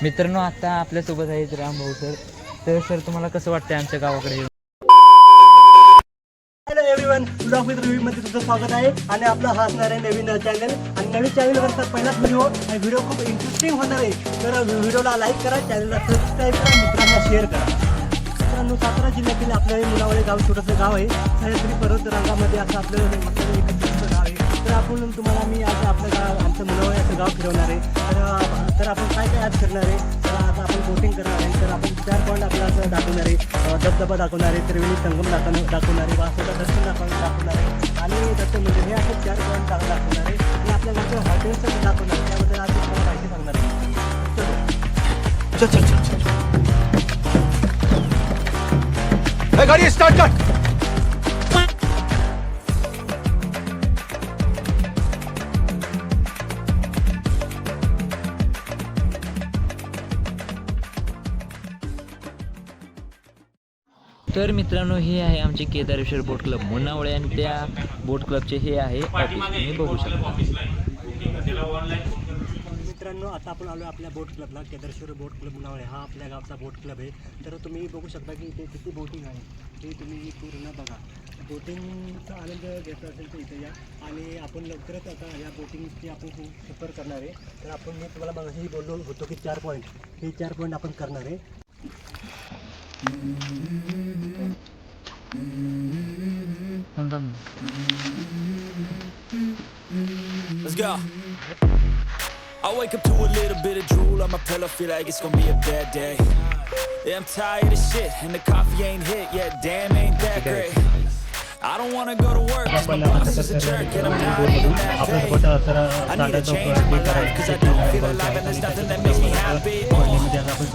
मित्रांनो आता आपल्यासोबत आहेत राम भाऊ सर. तर सर तुम्हाला कसं वाटतंय आमच्या गावाकडे येऊन? Hello everyone, blog with review मध्ये तुमचं स्वागत आहे. आणि आपला हा असणार आहे नवीन चॅनल. आणि नवीन चॅनलवरचा पहिलाच व्हिडिओ खूप इंटरेस्टिंग होणार आहे. तर व्हिडिओला लाईक करा, चॅनलला सबस्क्राईब करा, मित्रांना शेअर करा. मित्रांनो, सातारा जिल्ह्यातील आपलं मुनावळे गाव छोटंसं गाव आहे. सह्याद्री पर्वत रांगामध्ये असं आपलं एक छोटंसं गाव आहे. तर आपण तुम्हाला मी आज आपलं गाव, आमचं मुनावळे असं गाव फिरवणार आहे. तर आपण काय काय आज करणार आहे, तर आता आपण बोटिंग करणार आहे. तर आपण 4 पॉईंट आपल्याला असं दाखवणार आहे. धबधबा दाखवणार आहे, त्रिवेणी संगम दाखवणार आहे, वासोटा दर्शन दाखवणार आहे, आणि दत्त मंदिर हे असे 4 पॉईंट दाखवणार आहे. आणि आपल्या गावचं हॉटेल्स दाखवणार आहे. त्याबद्दल आज तुम्हाला माहिती सांगणार आहे. चल गाड़ी स्टार्ट कर. तर मित्रांनो हे आहे आमचे केदारेश्वर बोट क्लब मुनावळे, आणि त्या बोट क्लबचे हे आहे ऑफिस, तुम्ही बघू शकता. मित्रांनो, आता आपण आलो आपल्या बोट क्लबला. केदारेश्वर बोट क्लब मुनावळे हा आपल्या गावचा बोट क्लब आहे. तर तुम्ही बघू शकता की इथे किती बोटिंग आहे ते तुम्ही पूर्ण बघा. बोटिंगचा आनंद घ्यायचा असेल तर इथे या. आणि आपण लवकरच आता या बोटिंगची आपण सफर करणार आहे. तर आपण मी तुम्हाला मगाशी बोललो होतो की 4 पॉईंट, हे 4 पॉईंट आपण करणार आहे. Let's go. I wake up to a little bit of drool on my pillow, feel like it's gonna be a bad day. Yeah, I'm tired of shit, and the coffee ain't hit yet, damn ain't that great. I don't wanna go to work, cause my boss is a jerk, and I'm not even that paid. I need a change in my life, cause I don't feel alive, and there's nothing that makes me happy.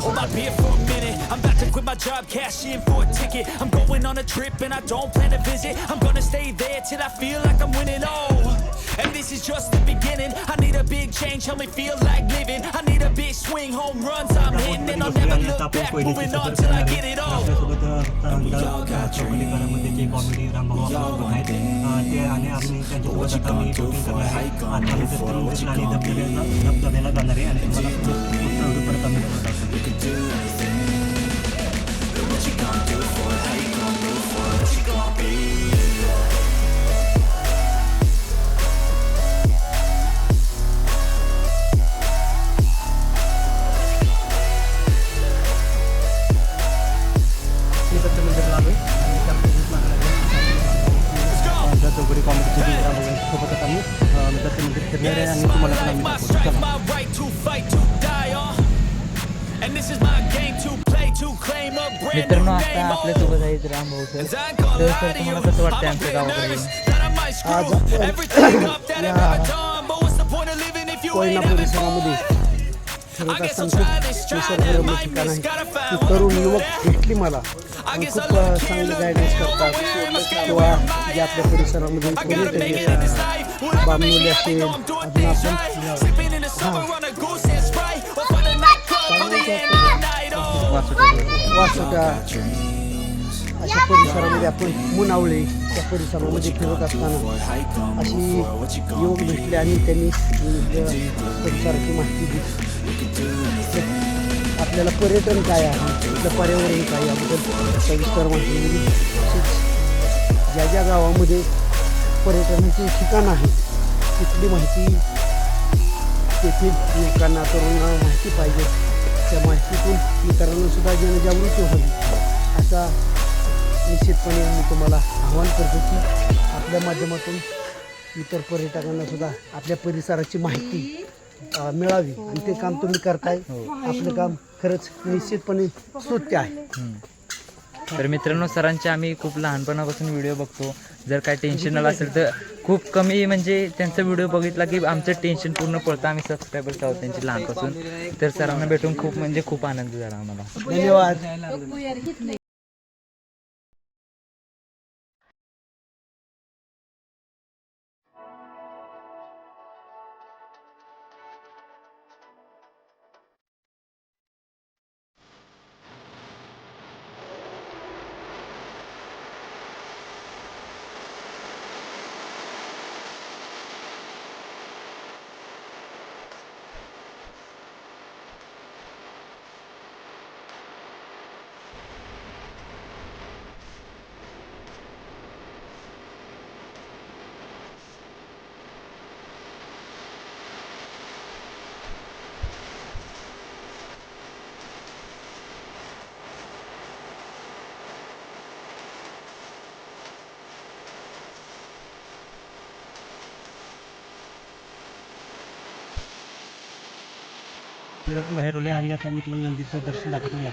Hold my beer for a minute, I'm about to quit my job, cash in for a ticket. I'm going on a trip, and I don't plan to visit. I'm gonna stay there till I feel like I'm winning, oh. And this is just the beginning. I need a big change, help me feel like living. I need a big swing, home runs I'm hitting, and I'll never look back, moving on till I get it all. Comedy Rambhau आहेत ते, आणि आम्ही त्यांच्यासोबत आता मी shooting करणार आहे. आता मी दत्त आणि धबधब्याला जाणार आहे, आणि तुम्हाला परत आम्ही दत्त मंदिरला आलो आहे. चौकडी कॉमेडीची सोबतच आम्ही दत्त मंदिर फिरणार आहे, आणि तुम्हाला पण आम्ही मित्रांनो आता आपल्यासोबत आहेत राम भाऊ सर. तर सर तुम्हाला कसं वाटतंय आमच्या गावाकडे येऊन? कोयना परिसरामध्ये फिरत असताना खूप निसर्गरम्य ठिकाण आहे. ती तरुण युवक भेटली मला आणि खूप चांगले गायडन्स करतात. किंवा जे आपल्या परिसरामध्ये पर्यटन येतात, बामणोली असेल, अजून आपण वासोटा अशा परिसरामध्ये आपण मुनावळे त्या परिसरामध्ये फिरत असताना अशी युवक भेटले, आणि त्यांनी परिसराची माहिती दिली. आपल्याला पर्यटन काय आहे, आपलं पर्यावरण काय याबद्दल सविस्तर माहिती दिली. तसेच ज्या ज्या गावामध्ये पर्यटनाची ठिकाणं आहेत तिथली माहिती तेथील लोकांना, तरुणांना माहिती पाहिजे. त्या माहितीतून इतरांनासुद्धा जनजागृती होईल, असा निश्चितपणे मी तुम्हाला आवाहन करतो की आपल्या माध्यमातून इतर पर्यटकांनासुद्धा आपल्या परिसराची माहिती मिळावी. आणि ते काम तुम्ही करताय, आपलं काम खरंच निश्चितपणे स्तुत्य आहे. तर मित्रांनो, सरांचे आम्ही खूप लहानपणापासून व्हिडिओ बघतो. जर काय टेन्शन असेल तर खूप कमी, म्हणजे त्यांचा व्हिडिओ बघितला की आमचं टेन्शन पूर्ण पडतं. आम्ही सबस्क्रायबर्स आहोत त्यांचे लहानपासून. तर सरांना भेटून खूप आनंद झाला आम्हाला. धन्यवाद. बाहेर ओले आणि आता मी तुम्हाला नंदीचं दर्शन दाखवतो या.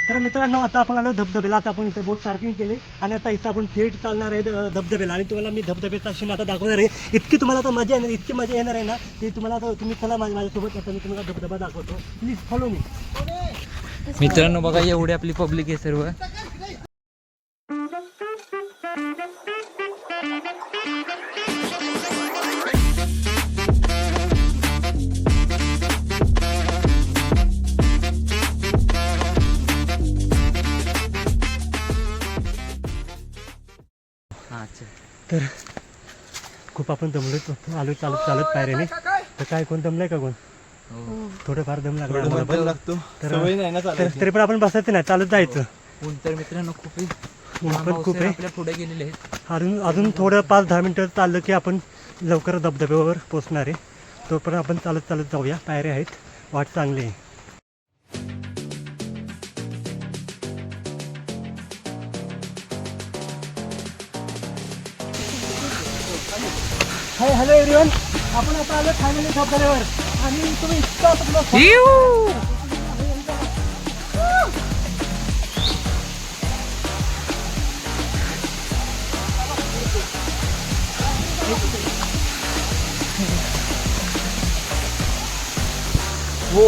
तर मित्रांनो आता आपण आलो धबधब्याला. आता आपण इथे बोट पार्किंग केली आणि आता इथं आपण थेट चालणार आहे धबधब्याला. आणि तुम्हाला मी धबधब्याचा सीन आता दाखवणार आहे. इतकी तुम्हाला आता मजा येणार, इतकी मजा येणार आहे ना की तुम्हाला आता तुम्ही चला माझ्यासोबत. आता मी तुम्हाला धबधबा दाखवतो. Please follow me. मित्रांनो बघा एवढी आपली पब्लिक आहे सर्व. अच्छा. तर खूप आपण दमलो आलो चालत चालत पायऱ्याने. तर काय कोण दमलंय का कोण? थोडंफार दम लागला आम्हाला पण. तर तरी पण आपण बसायचं नाही, चालत जायचं. ऊन तर मित्रांनो खूप आहे. ऊन पण खूप आहे. आपल्या पुढे गेलेले आहेत. अजून थोडं 5-10 मिनटं चाललं की आपण लवकर धबधब्यावर पोचणार आहे. तोपर्यंत आपण चालत चालत जाऊया. पायऱ्या आहेत, वाट चांगली आहे. Hi hello everyone. आपण आता आलो फायनली धबधब्यावर आणि तुम्ही इतका हो.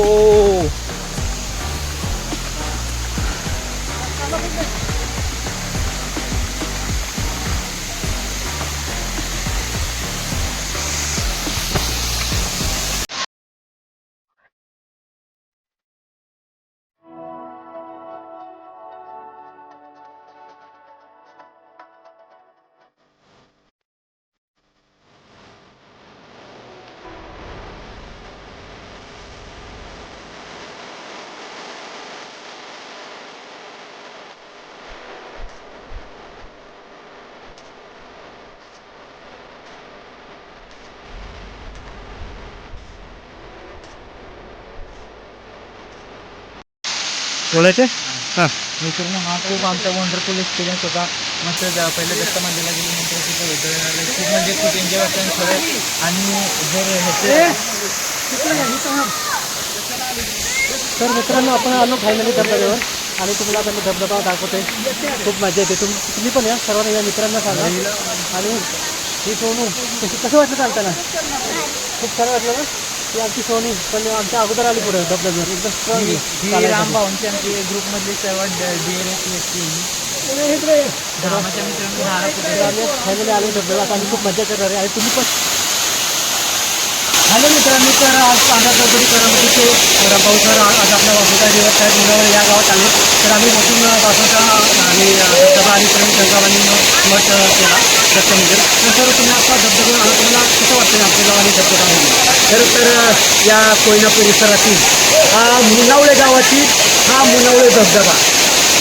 बोलायचे. हां मित्रांनो हा खूप आमचा वंडरफुल एक्सपिरियन्स होता. मस्त पहिले दत्त मंदिरला गेल्यानंतर तिथं वेगळं खूप म्हणजे खूप एन्जॉय वाटतं खरं. आणि जर ह्याचे तर मित्रांनो आपण आलो फायनली धबधब्यावर आणि तुम्हाला आता मी धबधबा दाखवते. खूप मजा येते. तुम्ही पण या, सर्वांना या मित्रांना सांगा. आणि ही सोनू कसं वाटलं चालताना? खूप छान वाटलं ना. ती आमची सोनी पण आमच्या अगोदर आली पुढे धबधब्यावर. एकदम स्ट्रॉंग. रामभाऊंची आमची ग्रुपमधली सर्वात डिअरेस्ट व्यक्ती आहे. रामाच्या मित्रांनो फायनली आलो धबधब्यात आणि खूप मजा करणार आहे. आणि तुम्ही पण. हॅलो मित्रांनो. तर आज आमच्या चौकडी करामतीचे रामभाऊ सर आज आपल्या वासोटा दिवस साहेब मुलावर या गावात आले. तर आम्ही बसून वासोटा आणि धबधबा आणि गंगावानी मठ केला दत्त मंदिर. तर सर तुम्ही आता धबधबा आला, तुम्हाला कसं वाटतं आमच्या गावाने धबधबा? खरं तर या कोयना परिसरातील मुनावळे गावातील हा मुनावळे धबधबा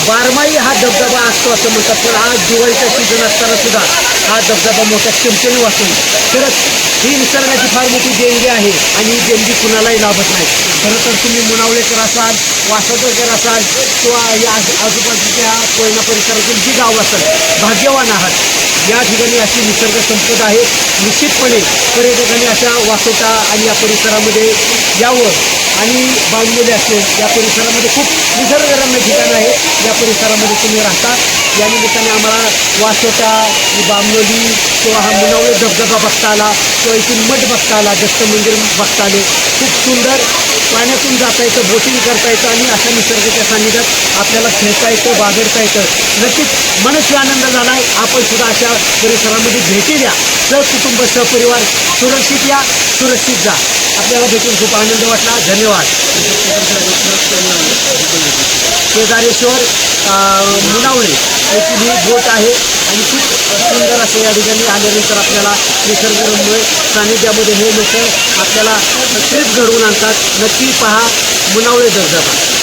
बारमाही हा धबधबा असतो असं म्हणतात. पण हा दिवाळीचा सीझन असताना सुद्धा हा धबधबा मोठ्या किमतीने वाचून खरंच ही निसर्गाची फार मोठी देणगी आहे आणि ही देणगी कुणालाही लाभत नाही. खरं तर तुम्ही मुनावळेकर असाल, वासोटकर असाल किंवा या आजूबाजूच्या कोयना परिसरातील जी गाव असेल भाग्यवान आहात. या ठिकाणी अशी निसर्ग संपदा आहे. निश्चितपणे पर्यटकांनी अशा वासोटा आणि या परिसरामध्ये यावं आणि बांधलेले असेल. या परिसरामध्ये खूप निसर्गरम्य ठिकाण आहे. या परिसरामध्ये तुम्ही राहता. या निमित्ताने आम्हाला वासोटा, बामनोली किंवा हा मुनावळे धबधबा बघता आला किंवा इथून मठ बघता आला, दत्त मंदिर बघता आले. खूप सुंदर. पाण्यातून जाता येतं, बोटिंग करता येतं आणि अशा निसर्गाच्या सान्निध्यात आपल्याला खेळता येतं, बागडता येतं. नक्कीच मनस्वी आनंद झाला आहे. आपण सुद्धा अशा परिसरामध्ये भेटी द्या. सहकुटुंब सहपरिवार सुरक्षित या, सुरक्षित जा. आपल्याला भेटून खूप आनंद वाटला. धन्यवाद. केदारेश्वर मुनावळे याची ही बोट आहे आणि खूप सुंदर असं या ठिकाणी आल्यानंतर आपल्याला निसर्गरम्य सानिध्यामध्ये हे लोक आपल्याला ट्रिप घडवून आणतात. नक्की पहा मुनावळे धबधबा.